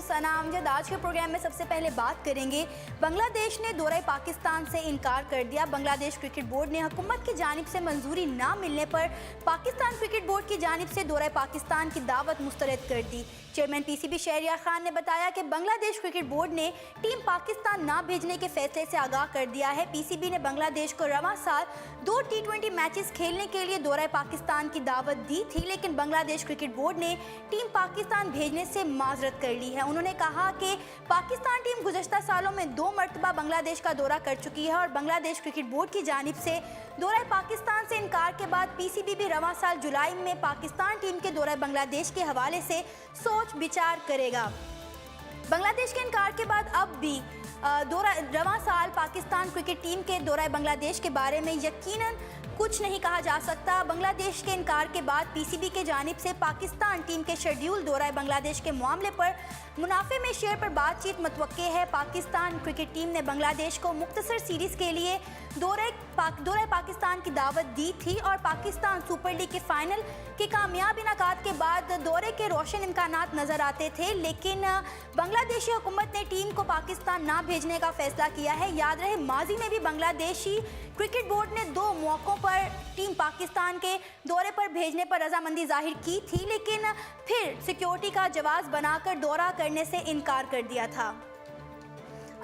सना अमजद। आज के प्रोग्राम में सबसे पहले बात करेंगे, बांग्लादेश ने दौरे पाकिस्तान से इनकार कर दिया। बांग्लादेश क्रिकेट बोर्ड ने हुकूमत की जानिब से मंजूरी ना मिलने पर पाकिस्तान क्रिकेट बोर्ड की जानिब से दौरे पाकिस्तान की दावत मुस्तरद कर दी। चेयरमैन पीसीबी शहरियार खान ने बताया कि बांग्लादेश क्रिकेट बोर्ड ने टीम पाकिस्तान ना भेजने के फैसले से आगाह कर दिया है। पीसीबी ने बांग्लादेश को रवां साल 2 T20 मैचेस खेलने के लिए दौरे पाकिस्तान की दावत दी थी, लेकिन बांग्लादेश क्रिकेट बोर्ड ने टीम पाकिस्तान भेजने से माजरत कर ली है। उन्होंने कहा कि पाकिस्तान टीम गुज़श्ता सालों में 2 मरतबा बांग्लादेश का दौरा कर चुकी है और बांग्लादेश क्रिकेट बोर्ड की जानिब से दौरा पाकिस्तान से इनकार के बाद पीसीबी भी रवां साल जुलाई में पाकिस्तान टीम के दौरा बांग्लादेश के हवाले से सोच विचार करेगा। बांग्लादेश के इनकार के बाद अब भी रवां साल पाकिस्तान क्रिकेट टीम के दौरा बांग्लादेश के बारे में यकीनन कुछ नहीं कहा जा सकता। बांग्लादेश के इनकार के बाद पीसीबी के जानिब से पाकिस्तान टीम के शेड्यूल दौरा बांग्लादेश के मामले पर मुनाफे में शेयर पर बातचीत मुतवक्के है। पाकिस्तान क्रिकेट टीम ने बांग्लादेश को मुख्तसर सीरीज़ के लिए दौरे पाकिस्तान की दावत दी थी और पाकिस्तान सुपर लीग के फाइनल के कामयाब इनाकात के बाद दौरे के रोशन इम्कानात नज़र आते थे, लेकिन बांग्लादेशी हुकूमत ने टीम को पाकिस्तान ना भेजने का फैसला किया है। याद रहे, माजी में भी बांग्लादेशी क्रिकेट बोर्ड ने 2 मौक़ों पर टीम पाकिस्तान के दौरे पर भेजने पर रजामंदी जाहिर की थी, लेकिन फिर सिक्योरिटी का जवाब बनाकर दौरा करने से इनकार कर दिया था।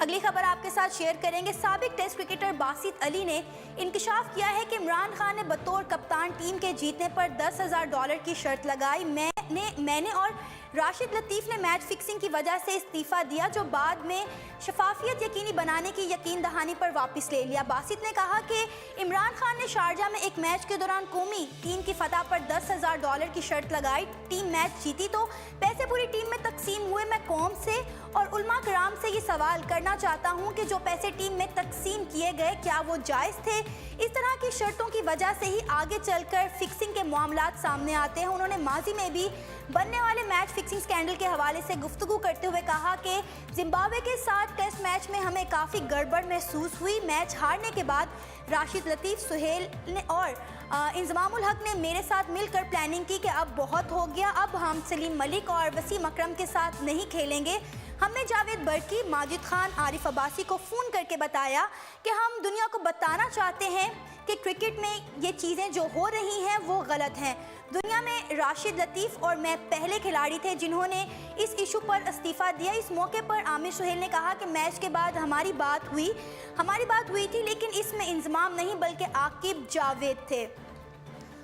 अगली खबर आपके साथ शेयर करेंगे। साबिक टेस्ट क्रिकेटर बासित अली ने इंकशाफ किया है कि इमरान खान ने बतौर कप्तान टीम के जीतने पर $10,000 की शर्त लगाई। मैंने और राशिद लतीफ़ ने मैच फिक्सिंग की वजह से इस्तीफ़ा दिया, जो बाद में शफाफियत यकीनी बनाने की यकीन दहानी पर वापस ले लिया। बासित ने कहा कि इमरान खान ने शारजा में एक मैच के दौरान कौमी टीम की फतह पर $10,000 की शर्त लगाई। टीम मैच जीती तो पैसे पूरी टीम में तकसीम हुए। मैं कौम से और उलमा कराम से ये सवाल करना चाहता हूँ कि जो पैसे टीम में तकसीम किए गए, क्या वो जायज़ थे? इस तरह की शर्तों की वजह से ही आगे चलकर फिक्सिंग के मामलात सामने आते हैं। उन्होंने माजी में भी बनने वाले मैच फिक्सिंग स्कैंडल के हवाले से गुफ्तगू करते हुए कहा कि जिम्बाब्वे के साथ टेस्ट मैच में हमें काफ़ी गड़बड़ महसूस हुई। मैच हारने के बाद राशिद लतीफ़, सुहेल ने और इंजमामुल हक ने मेरे साथ मिलकर प्लानिंग की कि अब बहुत हो गया, अब हम सलीम मलिक और वसीम अकरम के साथ नहीं खेलेंगे। हमने जावेद बर्की, माजिद खान, आरिफ अब्बासी को फ़ोन करके बताया कि हम दुनिया को बताना चाहते हैं कि क्रिकेट में ये चीज़ें जो हो रही हैं वो गलत हैं। दुनिया में राशिद लतीफ़ और मैं पहले खिलाड़ी थे जिन्होंने इस इशू पर इस्तीफ़ा दिया। इस मौके पर आमिर सुहेल ने कहा कि मैच के बाद हमारी बात हुई थी, लेकिन इसमें इंजमाम नहीं बल्कि आकिब जावेद थे।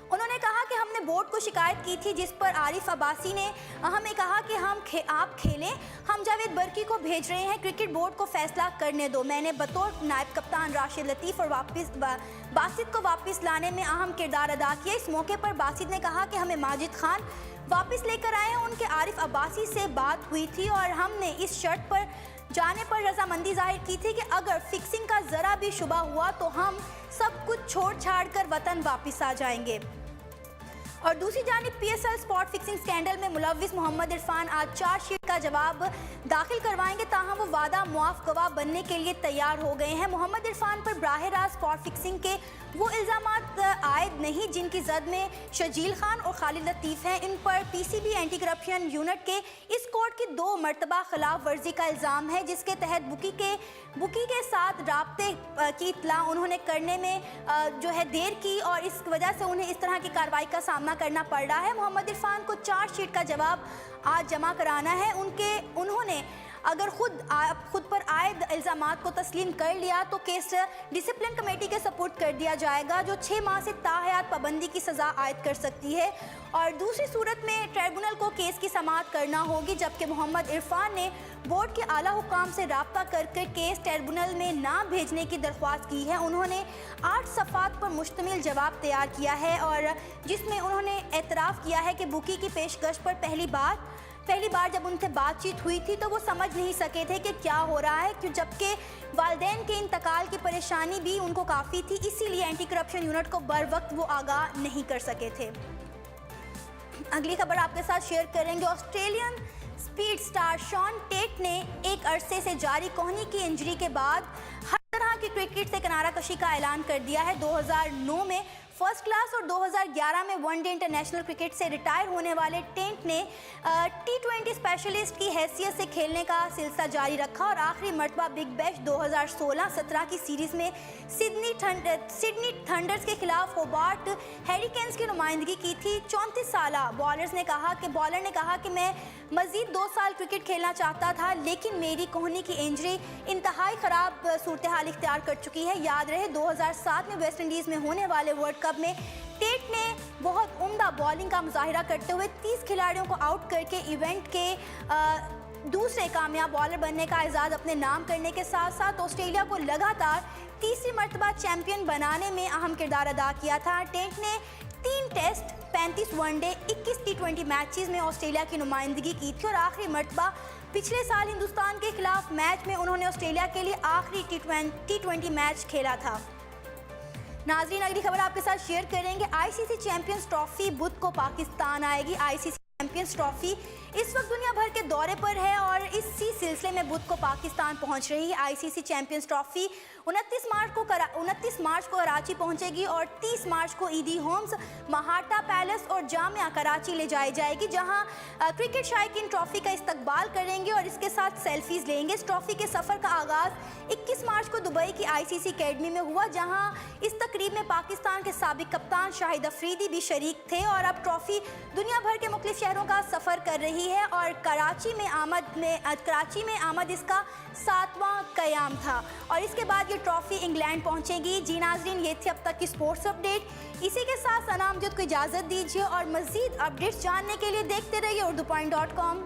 उन्होंने कहा कि हमने बोर्ड को शिकायत की थी, जिस पर आरिफ अब्बासी ने हमें कहा कि आप खेलें, हम जावेद बर्की को भेज रहे हैं, क्रिकेट बोर्ड को फैसला करने दो। मैंने बतौर नायब कप्तान राशिद लतीफ़ और बासित को वापस लाने में अहम किरदार अदा किया। इस मौके पर बासित ने कहा कि हमें माजिद खान वापस लेकर आए हैं, उनके आरिफ अब्बासी से बात हुई थी और हमने इस शर्त पर जाने पर रजामंदी जाहिर की थी कि अगर फिक्सिंग का ज़रा भी शुबा हुआ तो हम सब कुछ छोड़ छाड़ कर वतन वापस आ जाएंगे। और दूसरी जानिब PSL स्पॉट फिक्सिंग स्कैंडल में मुलव्विस मोहम्मद इरफान आज चार्जशीट का जवाब दाखिल करवाएंगे, ताहम वो वादा मुआफ गवाह बनने के लिए तैयार हो गए हैं। मोहम्मद इरफान पर बराह रास्त स्पॉट फिक्सिंग के वो इल्ज़ामात आयद नहीं जिनकी जद में शजील खान और खालिद लतीफ़ हैं। इन पर पीसीबी एंटी करप्शन यूनिट के इस कोर्ट की 2 मरतबा खिलाफ वर्जी का इल्ज़ाम है, जिसके तहत बुकी के साथ राब्ते की इत्तला उन्होंने करने में जो है देर की और इस वजह से उन्हें इस तरह की कार्रवाई का सामना करना पड़ रहा है। मोहम्मद इरफान को चार्जशीट का जवाब आज जमा कराना है। उन्होंने अगर खुद पर आयद इल्ज़ामात को तस्लीम कर लिया तो केस डिसिप्लिन कमेटी के सपुर्द कर दिया जाएगा, जो 6 माह से ताहयात पाबंदी की सज़ा आयद कर सकती है और दूसरी सूरत में ट्रिब्यूनल को केस की समाअत करना होगी। जबकि मोहम्मद इरफान ने बोर्ड के आला हुकाम से राब्ता करके केस ट्रिब्यूनल में ना भेजने की दरख्वास्त की है। उन्होंने 8 सफ़ात पर मुश्तमिल जवाब तैयार किया है और जिसमें उन्होंने एतराफ़ किया है कि बुकी की पेशकश पर पहली बार जब उनसे बातचीत हुई थी तो वो समझ नहीं सके थे कि क्या हो रहा है, क्यों जबकि वालिदैन के इंतकाल की परेशानी भी उनको काफ़ी थी, इसीलिए एंटी करप्शन यूनिट को बर वक्त वो आगाह नहीं कर सके थे। अगली खबर आपके साथ शेयर करेंगे। Australian speed star Shaun Tait ने एक अरसे से जारी कोहनी की इंजरी के बाद हर तरह की क्रिकेट से किनारा कशी का ऐलान कर दिया है। 2009 में फर्स्ट क्लास और 2011 में वनडे इंटरनेशनल क्रिकेट से रिटायर होने वाले टेंट ने T20 स्पेशलिस्ट की हैसियत से खेलने का सिलसिला जारी रखा और आखिरी मरतबा बिग बैश 2016-17 की सीरीज़ में सिडनी थंडर्स के खिलाफ होबार्ट हैरिकेन्स की नुमाइंदगी की थी। 34 साल बॉलर ने कहा कि मैं मज़ीद 2 साल क्रिकेट खेलना चाहता था, लेकिन मेरी कोहनी की इंजरी इंतहाई ख़राब सूरत हाल इख्तियार कर चुकी है। याद रहे 2007 में वेस्ट इंडीज़ में होने वाले वर्ल्ड कप में टेट ने बहुत उम्दा बॉलिंग का मुजाहिरा करते हुए 30 खिलाड़ियों को आउट करके इवेंट के दूसरे कामयाब बॉलर बनने का एजाज़ अपने नाम करने के साथ साथ ऑस्ट्रेलिया को लगातार तीसरी मरतबा चैंपियन बनाने में अहम किरदार अदा किया था। टेंट ने 3 टेस्ट, 35 वनडे, 21 T20 मैचेस में ऑस्ट्रेलिया की नुमाइंदगी की थी और आखिरी मरतबा पिछले साल हिंदुस्तान के खिलाफ मैच में उन्होंने ऑस्ट्रेलिया के लिए आखिरी T20 मैच खेला था। नाजरीन, अगली खबर आपके साथ शेयर करेंगे। आईसीसी चैंपियंस ट्रॉफी बुध को पाकिस्तान आएगी। आईसीसी चैंपियंस ट्रॉफी इस वक्त दुनिया भर के दौरे पर है और इसी सिलसिले में बुध को पाकिस्तान पहुंच रही है। आईसीसी चैंपियंस ट्रॉफी 29 मार्च को कराची पहुंचेगी और 30 मार्च को ईदी होम्स, महाटा पैलेस और जामिया कराची ले जाई जाएगी, जहां क्रिकेट शायकीन ट्रॉफी का इस्तकबाल करेंगे और इसके साथ सेल्फीज लेंगे। इस ट्रॉफी के सफ़र का आगाज़ 21 मार्च को दुबई की आईसीसी अकेडमी में हुआ, जहां इस तकरीब में पाकिस्तान के साबिक कप्तान शाहिद अफरीदी भी शरीक थे और अब ट्रॉफी दुनिया भर के मुख्तलिफ शहरों का सफ़र कर रही है और कराची में आमद इसका 7वां क़याम था और इसके बाद ये ट्रॉफी इंग्लैंड पहुंचेगी। जी नाजरीन, ये थी अब तक की स्पोर्ट्स अपडेट। इसी के साथ सना अमजद को इजाज़त दीजिए और मज़ीद अपडेट्स जानने के लिए देखते रहिए urdu.com।